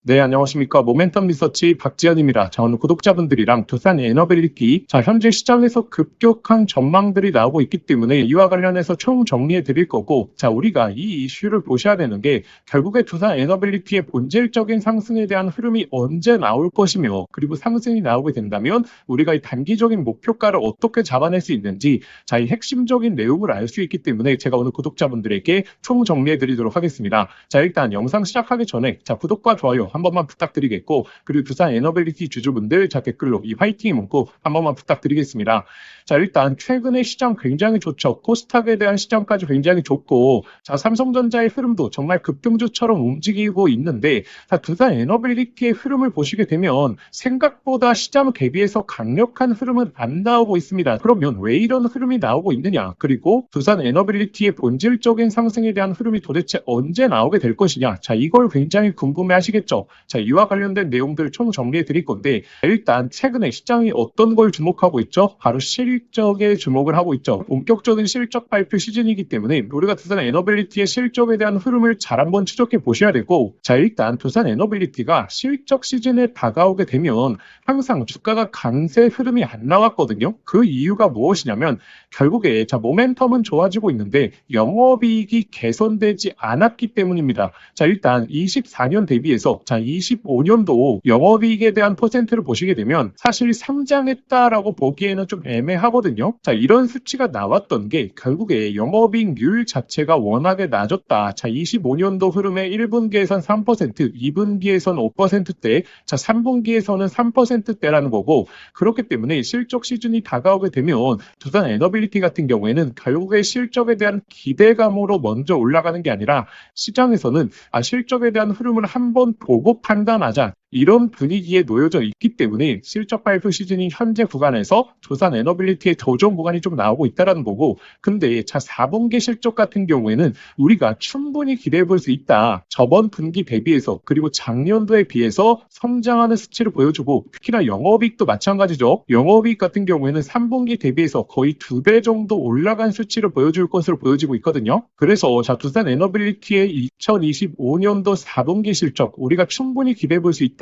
네, 안녕하십니까. 모멘텀 리서치 박지현입니다. 자, 오늘 구독자분들이랑 두산 에너빌리티, 현재 시장에서 급격한 전망들이 나오고 있기 때문에 이와 관련해서 총 정리해 드릴 거고, 우리가 이 이슈를 보셔야 되는 게 결국에 두산 에너빌리티의 본질적인 상승에 대한 흐름이 언제 나올 것이며, 그리고 상승이 나오게 된다면 우리가 이 단기적인 목표가를 어떻게 잡아낼 수 있는지, 이 핵심적인 내용을 알 수 있기 때문에 제가 오늘 구독자분들에게 총 정리해 드리도록 하겠습니다. 일단 영상 시작하기 전에 구독과 좋아요 한 번만 부탁드리겠고, 그리고 두산 에너빌리티 주주분들 댓글로 이 화이팅 문구 한 번만 부탁드리겠습니다. 일단 최근에 시장 굉장히 좋죠. 코스닥에 대한 시장까지 굉장히 좋고, 삼성전자의 흐름도 정말 급등주처럼 움직이고 있는데, 두산 에너빌리티의 흐름을 보시게 되면 생각보다 시장 대비해서 강력한 흐름은 안 나오고 있습니다. 그러면 왜 이런 흐름이 나오고 있느냐, 그리고 두산 에너빌리티의 본질적인 상승에 대한 흐름이 도대체 언제 나오게 될 것이냐, 이걸 굉장히 궁금해 하시겠죠. 이와 관련된 내용들을 총 정리해 드릴 건데, 일단 최근에 시장이 어떤 걸 주목하고 있죠? 바로 실적에 주목을 하고 있죠. 본격적인 실적 발표 시즌이기 때문에 우리가 두산 에너빌리티의 실적에 대한 흐름을 잘 한번 추적해 보셔야 되고, 일단 두산 에너빌리티가 실적 시즌에 다가오게 되면 항상 주가가 강세 흐름이 안 나왔거든요. 그 이유가 무엇이냐면 결국에 모멘텀은 좋아지고 있는데 영업이익이 개선되지 않았기 때문입니다. 일단 24년 대비해서 25년도 영업이익에 대한 퍼센트를 보시게 되면 사실 상장했다라고 보기에는 좀 애매하거든요. 이런 수치가 나왔던 게 결국에 영업이익률 자체가 워낙에 낮았다. 25년도 흐름에 1분기에선 3%, 2분기에선 5%대, 3분기에서는 3%대라는 거고, 그렇기 때문에 실적 시즌이 다가오게 되면 두산 에너빌리티 같은 경우에는 결국에 실적에 대한 기대감으로 먼저 올라가는 게 아니라 시장에서는 실적에 대한 흐름을 한번 보고 판단하자, 이런 분위기에 놓여져 있기 때문에 실적 발표 시즌이 현재 구간에서 두산 에너빌리티의 조정 구간이 좀 나오고 있다는 거고, 근데 4분기 실적 같은 경우에는 우리가 충분히 기대해 볼 수 있다. 저번 분기 대비해서, 그리고 작년도에 비해서 성장하는 수치를 보여주고, 특히나 영업이익도 마찬가지죠. 영업이익 같은 경우에는 3분기 대비해서 거의 2배 정도 올라간 수치를 보여줄 것으로 보여지고 있거든요. 그래서 두산 에너빌리티의 2025년도 4분기 실적 우리가 충분히 기대해 볼 수 있다.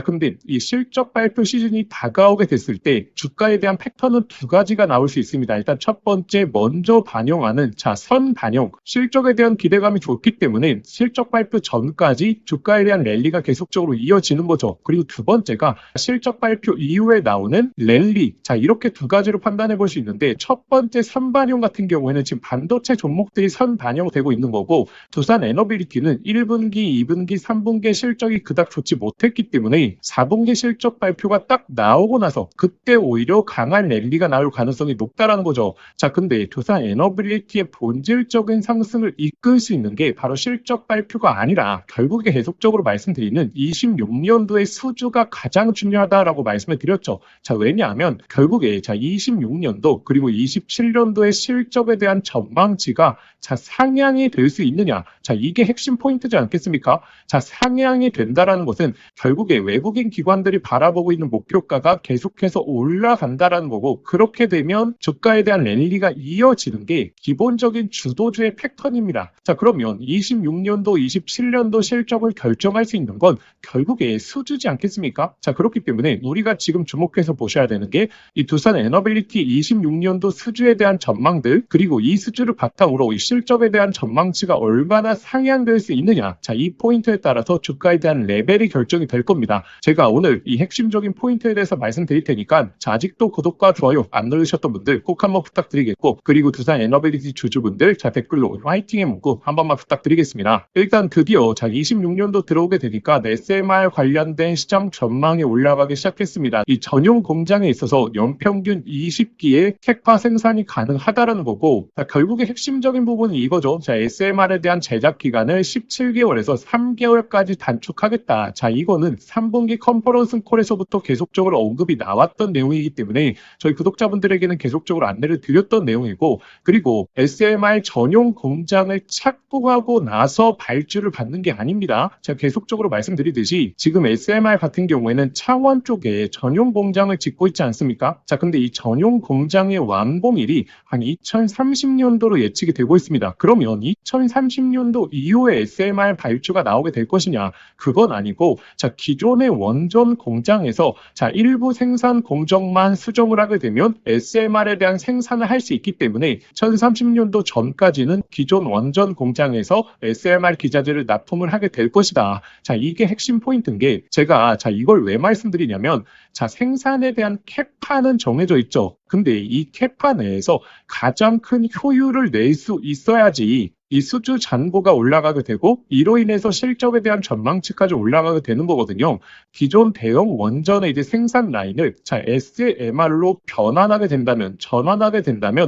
근데 이 실적 발표 시즌이 다가오게 됐을 때 주가에 대한 팩터는 두 가지가 나올 수 있습니다. 일단 첫 번째, 먼저 반영하는 선 반영, 실적에 대한 기대감이 좋기 때문에 실적 발표 전까지 주가에 대한 랠리가 계속적으로 이어지는 거죠. 그리고 두 번째가 실적 발표 이후에 나오는 랠리. 이렇게 두 가지로 판단해 볼 수 있는데, 첫 번째 선 반영 같은 경우에는 지금 반도체 종목들이 선 반영되고 있는 거고, 두산 에너빌리티는 1분기, 2분기, 3분기 실적이 그닥 좋지 못했기 때문에 4분기 실적 발표가 딱 나오고 나서 그때 오히려 강한 랠리가 나올 가능성이 높다라는 거죠. 근데 두산 에너빌리티의 본질적인 상승을 이끌 수 있는 게 바로 실적 발표가 아니라 결국에 계속적으로 말씀드리는 26년도의 수주가 가장 중요하다라고 말씀을 드렸죠. 왜냐하면 결국에 26년도 그리고 27년도의 실적에 대한 전망치가 상향이 될 수 있느냐, 이게 핵심 포인트지 않겠습니까? 상향이 된다라는 것은 결국에 외국인 기관들이 바라보고 있는 목표가가 계속해서 올라간다라는 거고, 그렇게 되면 주가에 대한 랠리가 이어지는 게 기본적인 주도주의 패턴입니다. 그러면 26년도, 27년도 실적을 결정할 수 있는 건 결국에 수주지 않겠습니까? 그렇기 때문에 우리가 지금 주목해서 보셔야 되는 게 이 두산 에너빌리티 26년도 수주에 대한 전망들, 그리고 이 수주를 바탕으로 이 실적에 대한 전망치가 얼마나 상향될 수 있느냐, 이 포인트에 따라서 주가에 대한 레벨이 결정이 될 겁니다. 제가 오늘 이 핵심적인 포인트에 대해서 말씀드릴 테니까 아직도 구독과 좋아요 안 누르셨던 분들 꼭 한번 부탁드리겠고, 그리고 두산 에너빌리티 주주분들 댓글로 화이팅의 문구 한 번만 부탁드리겠습니다. 일단 드디어 26년도 들어오게 되니까 SMR 관련된 시장 전망이 올라가기 시작했습니다. 이 전용 공장에 있어서 연평균 20기의 캐파 생산이 가능하다라는 거고, 결국에 핵심적인 부분이 이거죠. SMR에 대한 제작 기간을 17개월에서 3개월까지 단축하겠다. 이거는 내용은 3분기 컨퍼런스 콜에서부터 계속적으로 언급이 나왔던 내용이기 때문에 저희 구독자분들에게는 계속적으로 안내를 드렸던 내용이고, 그리고 SMR 전용 공장을 착공하고 나서 발주를 받는 게 아닙니다. 제가 계속적으로 말씀드리듯이 지금 SMR 같은 경우에는 창원 쪽에 전용 공장을 짓고 있지 않습니까? 자, 근데 이 전용 공장의 완공일이 한 2030년도로 예측이 되고 있습니다. 그러면 2030년도 이후에 SMR 발주가 나오게 될 것이냐? 그건 아니고, 자, 기존의 원전 공장에서 자, 일부 생산 공정만 수정을 하게 되면 SMR에 대한 생산을 할 수 있기 때문에 2030년도 전까지는 기존 원전 공장에서 SMR 기자재를 납품을 하게 될 것이다. 자, 이게 핵심 포인트인 게, 제가 자, 이걸 왜 말씀드리냐면, 자, 생산에 대한 캐파는 정해져 있죠. 근데 이 캐파 내에서 가장 큰 효율을 낼 수 있어야지 이 수주 잔고가 올라가게 되고, 이로 인해서 실적에 대한 전망치까지 올라가게 되는 거거든요. 기존 대형 원전의 이제 생산 라인을 자, SMR로 전환하게 된다면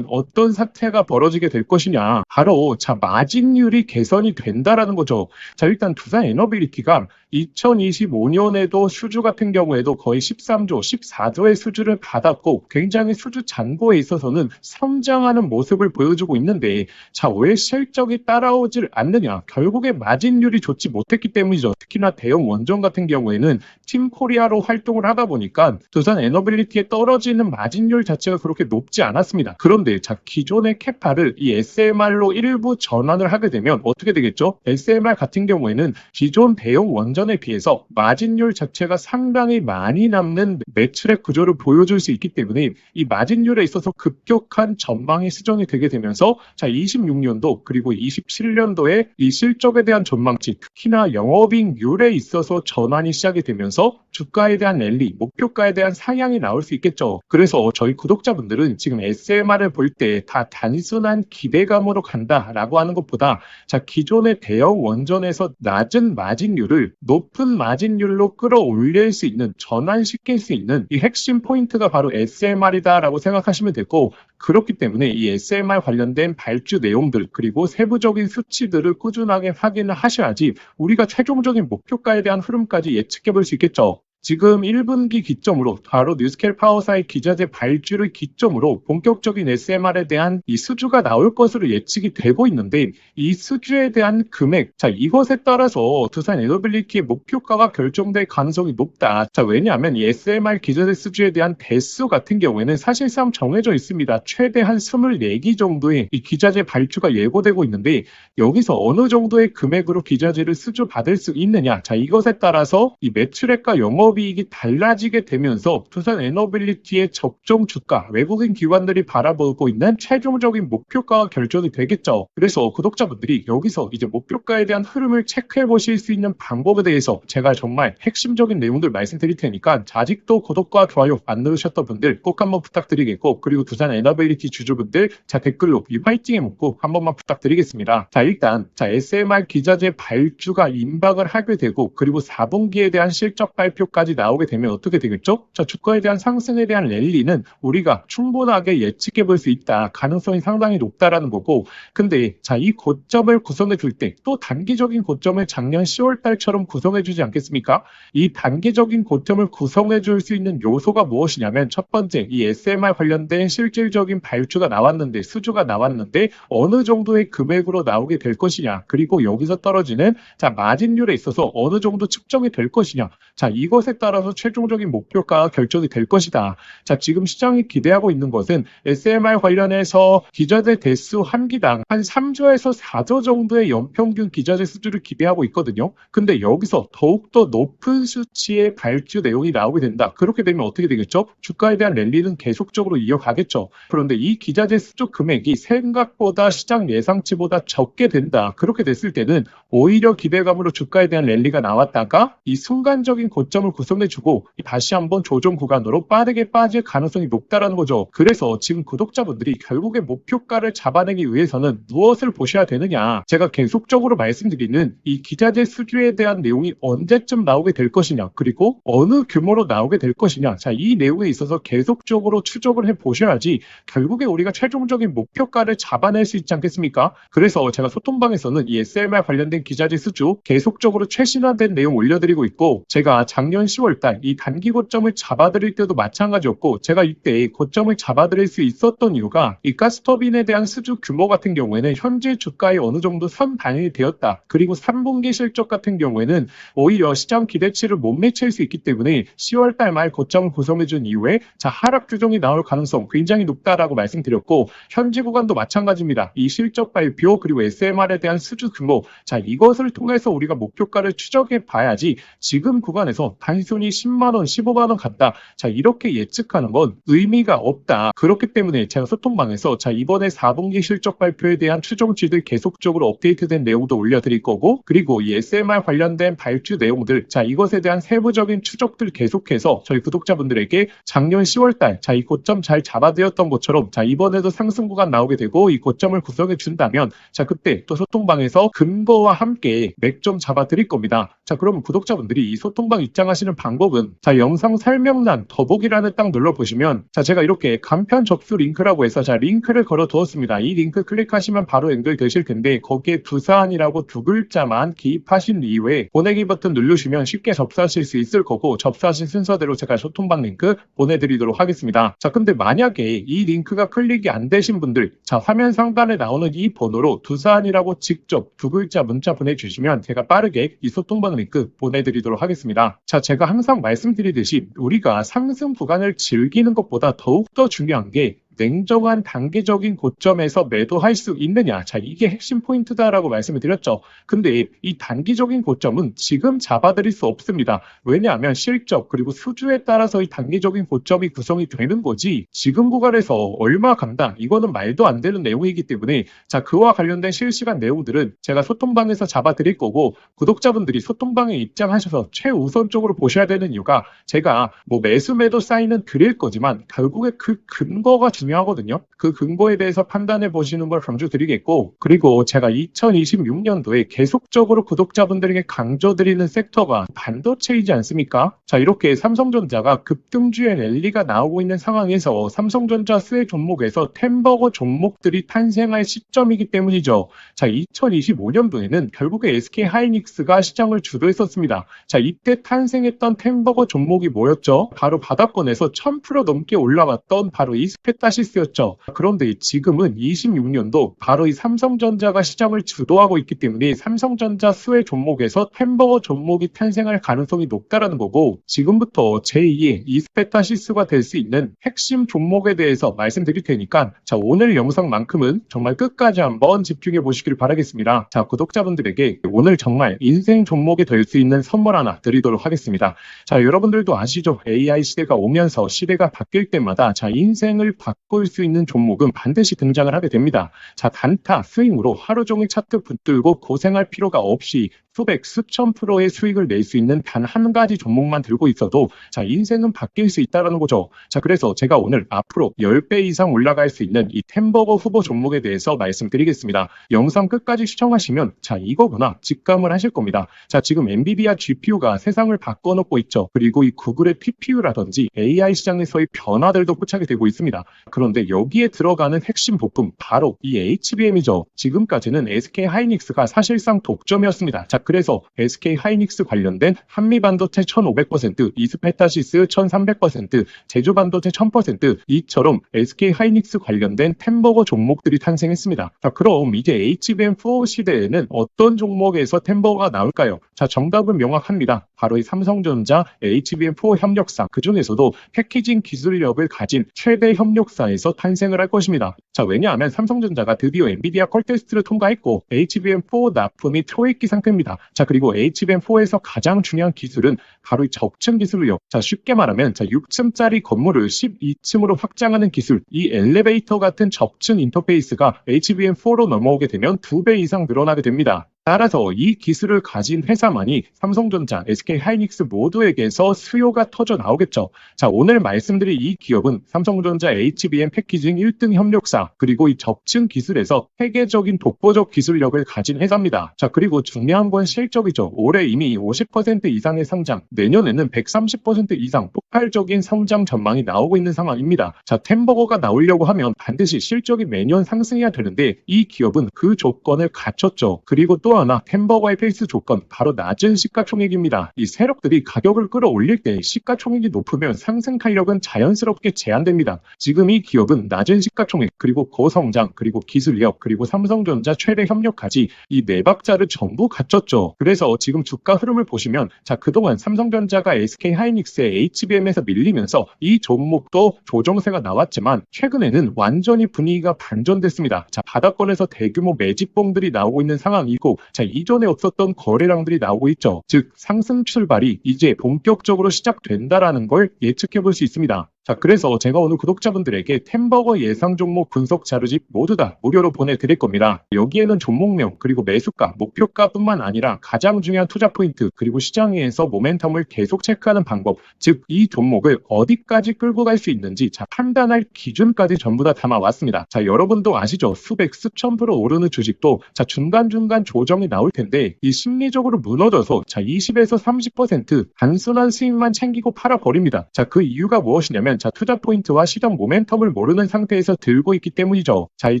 어떤 사태가 벌어지게 될 것이냐? 바로 자, 마진율이 개선이 된다라는 거죠. 자, 일단 두산 에너빌리티가 2025년에도 수주 같은 경우에도 거의 13조, 14조의 수주를 받았고, 굉장히 수주 잔고에 있어서는 성장하는 모습을 보여주고 있는데, 자, 왜 실적이 따라오질 않느냐? 결국에 마진율이 좋지 못했기 때문이죠. 특히나 대형 원전 같은 경우에는 팀 코리아로 활동을 하다 보니까 두산 에너빌리티에 떨어지는 마진율 자체가 그렇게 높지 않았습니다. 그런데 자, 기존의 캐파를 이 SMR로 일부 전환을 하게 되면 어떻게 되겠죠? SMR 같은 경우에는 기존 대형 원전에 비해서 마진율 자체가 상당히 많이 남는 매출액 구조를 보여줄 수 있기 때문에 이 마진율에 있어서 급격한 전망이 수정이 되게 되면서 자, 26년도 그리고 27년도에 이 실적에 대한 전망치, 특히나 영업이익률에 있어서 전환이 시작이 되면서 주가에 대한 랠리, 목표가에 대한 상향이 나올 수 있겠죠. 그래서 저희 구독자분들은 지금 SMR을 볼 때 다 단순한 기대감으로 간다라고 하는 것보다 자, 기존의 대형 원전에서 낮은 마진율을 높은 마진율로 끌어올릴 수 있는, 전환시킬 수 있는 이 핵심 포인트가 바로 SMR이다라고 생각하시면 되고, 그렇기 때문에 이 SMR 관련된 발주 내용들 그리고 세부적인 수치들을 꾸준하게 확인을 하셔야지 우리가 최종적인 목표가에 대한 흐름까지 예측해 볼 수 있겠죠. 지금 1분기 기점으로 바로 뉴스케일 파워사의 기자재 발주를 기점으로 본격적인 SMR에 대한 이 수주가 나올 것으로 예측이 되고 있는데, 이 수주에 대한 금액, 자, 이것에 따라서 두산 에너빌리티의 목표가가 결정될 가능성이 높다. 자, 왜냐하면 이 SMR 기자재 수주에 대한 대수 같은 경우에는 사실상 정해져 있습니다. 최대한 24기 정도의 이 기자재 발주가 예고되고 있는데, 여기서 어느 정도의 금액으로 기자재를 수주 받을 수 있느냐, 자, 이것에 따라서 이 매출액과 영업이익이 달라지게 되면서 두산 에너빌리티의 적정 주가, 외국인 기관들이 바라보고 있는 최종적인 목표가가 결정이 되겠죠. 그래서 구독자분들이 여기서 이제 목표가에 대한 흐름을 체크해 보실 수 있는 방법에 대해서 제가 정말 핵심적인 내용들 말씀드릴 테니까, 아직도 구독과 좋아요 안 누르셨던 분들 꼭 한번 부탁드리겠고, 그리고 두산 에너빌리티 주주분들 자, 댓글로 이 화이팅의 문구 한 번만 부탁드리겠습니다. 자, 일단 자, SMR 기자재 발주가 임박을 하게 되고, 그리고 4분기에 대한 실적 발표까지 나오게 되면 어떻게 되겠죠? 자, 주가에 대한 상승에 대한 랠리는 우리가 충분하게 예측해 볼 수 있다. 가능성이 상당히 높다라는 거고, 근데 자, 이 고점을 구성해 줄 때 또 단기적인 고점을 작년 10월 달처럼 구성해 주지 않겠습니까? 이 단기적인 고점을 구성해 줄 수 있는 요소가 무엇이냐면, 첫 번째, 이 SMR 관련된 실질적인 발주가 나왔는데, 수주가 나왔는데 어느 정도의 금액으로 나오게 될 것이냐, 그리고 여기서 떨어지는 자, 마진율에 있어서 어느 정도 측정이 될 것이냐, 자, 이것에 따라서 최종적인 목표가가 결정이 될 것이다. 자, 지금 시장이 기대하고 있는 것은 SMR 관련해서 기자재 대수 한 기당 한 3조에서 4조 정도의 연평균 기자재 수주를 기대하고 있거든요. 근데 여기서 더욱더 높은 수치의 발주 내용이 나오게 된다. 그렇게 되면 어떻게 되겠죠? 주가에 대한 랠리는 계속적으로 이어가겠죠. 그런데 이 기자재 수주 금액이 생각보다 시장 예상치보다 적게 된다. 그렇게 됐을 때는 오히려 기대감으로 주가에 대한 랠리가 나왔다가 이 순간적인 고점을 구성해주고 다시 한번 조정 구간으로 빠르게 빠질 가능성이 높다라는 거죠. 그래서 지금 구독자분들이 결국에 목표가를 잡아내기 위해서는 무엇을 보셔야 되느냐, 제가 계속적으로 말씀드리는 이 기자재 수주에 대한 내용이 언제쯤 나오게 될 것이냐, 그리고 어느 규모로 나오게 될 것이냐, 자, 이 내용에 있어서 계속적으로 추적을 해 보셔야지 결국에 우리가 최종적인 목표가를 잡아낼 수 있지 않겠습니까? 그래서 제가 소통방에서는 이 SLR 관련된 기자재 수주 계속적으로 최신화된 내용 올려드리고 있고, 제가 작년 10월달 이 단기 고점을 잡아드릴 때도 마찬가지였고, 제가 이때 고점을 잡아드릴 수 있었던 이유가 이 가스터빈에 대한 수주 규모 같은 경우에는 현재 주가에 어느 정도 선 반영이 되었다. 그리고 3분기 실적 같은 경우에는 오히려 시장 기대치를 못 미칠 수 있기 때문에 10월달 말 고점을 구성해준 이후에 자, 하락 규정이 나올 가능성 굉장히 높다라고 말씀드렸고, 현재 구간도 마찬가지입니다. 이 실적 발표 그리고 SMR에 대한 수주 규모, 자, 이것을 통해서 우리가 목표가를 추적해 봐야지 지금 구간에서 단순히 10만원, 15만원 갔다, 자, 이렇게 예측하는 건 의미가 없다. 그렇기 때문에 제가 소통방에서 자, 이번에 4분기 실적 발표에 대한 추정치들 계속적으로 업데이트된 내용도 올려드릴 거고, 그리고 이 SMR 관련된 발주 내용들, 자, 이것에 대한 세부적인 추적들 계속해서 저희 구독자분들에게 작년 10월달 자, 이 고점 잘 잡아드렸던 것처럼 자, 이번에도 상승 구간 나오게 되고 이 고점을 구성해 준다면 자, 그때 또 소통방에서 근거와 함께 맥점 잡아드릴 겁니다. 자, 그러면 구독자분들이 이 소통방 입장하시는 방법은 자, 영상 설명란 더보기란을 딱 눌러보시면 자, 제가 이렇게 간편 접수 링크라고 해서 자, 링크를 걸어 두었습니다. 이 링크 클릭하시면 바로 연결되실 텐데 거기에 두산이라고 두 글자만 기입하신 이후에 보내기 버튼 누르시면 쉽게 접수하실 수 있을 거고, 접수하신 순서대로 제가 소통방 링크 보내드리도록 하겠습니다. 자, 근데 만약에 이 링크가 클릭이 안 되신 분들, 자, 화면 상단에 나오는 이 번호로 두산이라고 직접 두 글자 문자 보내주시면 제가 빠르게 이 소통방 링크 보내드리도록 하겠습니다. 자, 제가 항상 말씀드리듯이 우리가 상승 구간을 즐기는 것보다 더욱더 중요한 게 냉정한 단기적인 고점에서 매도할 수 있느냐, 자, 이게 핵심 포인트다라고 말씀을 드렸죠. 근데 이 단기적인 고점은 지금 잡아드릴 수 없습니다. 왜냐하면 실적 그리고 수주에 따라서 이 단기적인 고점이 구성이 되는 거지 지금 구간에서 얼마 간다, 이거는 말도 안 되는 내용이기 때문에 자, 그와 관련된 실시간 내용들은 제가 소통방에서 잡아드릴 거고, 구독자분들이 소통방에 입장하셔서 최우선적으로 보셔야 되는 이유가 제가 뭐 매수 매도 사인은 드릴 거지만 결국에 그 근거가 중요하거든요. 그 근거에 대해서 판단해 보시는 걸 강조드리겠고, 그리고 제가 2026년도에 계속적으로 구독자분들에게 강조드리는 섹터가 반도체이지 않습니까? 자, 이렇게 삼성전자가 급등주의 랠리가 나오고 있는 상황에서 삼성전자 수혜 종목에서 템버거 종목들이 탄생할 시점이기 때문이죠. 자, 2025년도에는 결국에 SK하이닉스가 시장을 주도했었습니다. 자, 이때 탄생했던 템버거 종목이 뭐였죠? 바로 바닥권에서 1000% 넘게 올라왔던 바로 이스페타시스였죠. 그런데 지금은 26년도 바로 이 삼성전자가 시장을 주도하고 있기 때문에 삼성전자 수혜 종목에서 햄버거 종목이 탄생할 가능성이 높다라는 거고, 지금부터 제2의 이스페타시스가 될 수 있는 핵심 종목에 대해서 말씀드릴 테니까 자, 오늘 영상만큼은 정말 끝까지 한번 집중해 보시길 바라겠습니다. 자, 구독자분들에게 오늘 정말 인생 종목이 될 수 있는 선물 하나 드리도록 하겠습니다. 자, 여러분들도 아시죠? AI 시대가 오면서 시대가 바뀔 때마다 자, 인생을 바꿀 수 있는 종목은 반드시 등장을 하게 됩니다. 자, 단타 스윙으로 하루 종일 차트 붙들고 고생할 필요가 없이 수백, 수천 프로의 수익을 낼 수 있는 단 한 가지 종목만 들고 있어도 자, 인생은 바뀔 수 있다는 거죠. 자, 그래서 제가 오늘 앞으로 10배 이상 올라갈 수 있는 이 템버거 후보 종목에 대해서 말씀드리겠습니다. 영상 끝까지 시청하시면 자, 이거구나 직감을 하실 겁니다. 자, 지금 엔비디아 GPU가 세상을 바꿔놓고 있죠. 그리고 이 구글의 TPU라든지 AI 시장에서의 변화들도 포착이 되고 있습니다. 그런데 여기에 들어가는 핵심 부품 바로 이 HBM이죠. 지금까지는 SK하이닉스가 사실상 독점이었습니다. 자, 그래서 SK하이닉스 관련된 한미반도체 1500%, 이스페타시스 1300%, 제주반도체 1000% 이처럼 SK하이닉스 관련된 템버거 종목들이 탄생했습니다. 자, 그럼 이제 HBM4 시대에는 어떤 종목에서 템버거가 나올까요? 자, 정답은 명확합니다. 바로 이 삼성전자 HBM4 협력사, 그 중에서도 패키징 기술력을 가진 최대 협력사에서 탄생을 할 것입니다. 자, 왜냐하면 삼성전자가 드디어 엔비디아 컬 테스트를 통과했고 HBM4 납품이 초읽기 상태입니다. 자, 그리고 HBM4에서 가장 중요한 기술은 바로 이 적층 기술이요. 자, 쉽게 말하면 자, 6층짜리 건물을 12층으로 확장하는 기술, 이 엘리베이터 같은 적층 인터페이스가 HBM4로 넘어오게 되면 2배 이상 늘어나게 됩니다. 따라서 이 기술을 가진 회사만이 삼성전자, SK하이닉스 모두에게서 수요가 터져 나오겠죠. 자, 오늘 말씀드릴 이 기업은 삼성전자 HBM 패키징 1등 협력사, 그리고 이 접층 기술에서 세계적인 독보적 기술력을 가진 회사입니다. 자, 그리고 중요한 건 실적이죠. 올해 이미 50% 이상의 상장, 내년에는 130% 이상 폭발적인 성장 전망이 나오고 있는 상황입니다. 자, 템버거가 나오려고 하면 반드시 실적이 매년 상승해야 되는데 이 기업은 그 조건을 갖췄죠. 그리고 또 하나 템버거의 필수 조건, 바로 낮은 시가총액입니다. 이 세력들이 가격을 끌어올릴 때 시가총액이 높으면 상승 탄력은 자연스럽게 제한됩니다. 지금 이 기업은 낮은 시가총액, 그리고 고성장, 그리고 기술력, 그리고 삼성전자 최대 협력까지 이 네 박자를 전부 갖췄죠. 그래서 지금 주가 흐름을 보시면, 자, 그동안 삼성전자가 SK하이닉스의 HBM에서 밀리면서 이 종목도 조정세가 나왔지만 최근에는 완전히 분위기가 반전됐습니다. 자, 바닥권에서 대규모 매집봉들이 나오고 있는 상황이고, 자, 이전에 없었던 거래량들이 나오고 있죠. 즉, 상승 출발이 이제 본격적으로 시작된다라는 걸 예측해 볼 수 있습니다. 자, 그래서 제가 오늘 구독자분들에게 템버거 예상 종목 분석 자료집 모두 다 무료로 보내드릴 겁니다. 여기에는 종목명, 그리고 매수가, 목표가뿐만 아니라 가장 중요한 투자 포인트, 그리고 시장에서 모멘텀을 계속 체크하는 방법, 즉 이 종목을 어디까지 끌고 갈 수 있는지, 자, 판단할 기준까지 전부 다 담아왔습니다. 자, 여러분도 아시죠? 수백, 수천 프로 오르는 주식도 자, 중간중간 조정이 나올 텐데 이 심리적으로 무너져서 자, 20에서 30% 단순한 수익만 챙기고 팔아버립니다. 자, 그 이유가 무엇이냐면, 자, 투자 포인트와 시장 모멘텀을 모르는 상태에서 들고 있기 때문이죠. 자, 이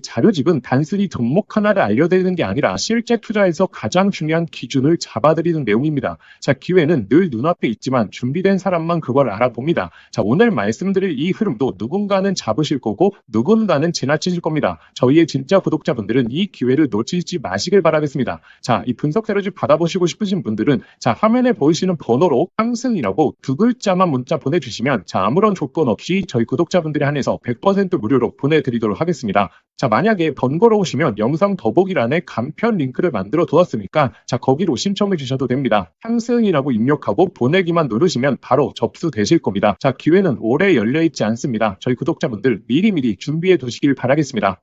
자료집은 단순히 종목 하나를 알려드리는 게 아니라 실제 투자에서 가장 중요한 기준을 잡아드리는 내용입니다. 자, 기회는 늘 눈앞에 있지만 준비된 사람만 그걸 알아봅니다. 자, 오늘 말씀드릴 이 흐름도 누군가는 잡으실 거고 누군가는 지나치실 겁니다. 저희의 진짜 구독자분들은 이 기회를 놓치지 마시길 바라겠습니다. 자, 이 분석 자료집 받아보시고 싶으신 분들은 자, 화면에 보이시는 번호로 상승이라고 두 글자만 문자 보내주시면 자, 아무런 조건 없이 저희 구독자분들에 한해서 100% 무료로 보내드리도록 하겠습니다. 자, 만약에 번거로우시면 영상 더보기란에 간편 링크를 만들어 두었으니까 자, 거기로 신청해 주셔도 됩니다. 상승이라고 입력하고 보내기만 누르시면 바로 접수되실 겁니다. 자, 기회는 오래 열려있지 않습니다. 저희 구독자분들 미리미리 준비해 두시길 바라겠습니다.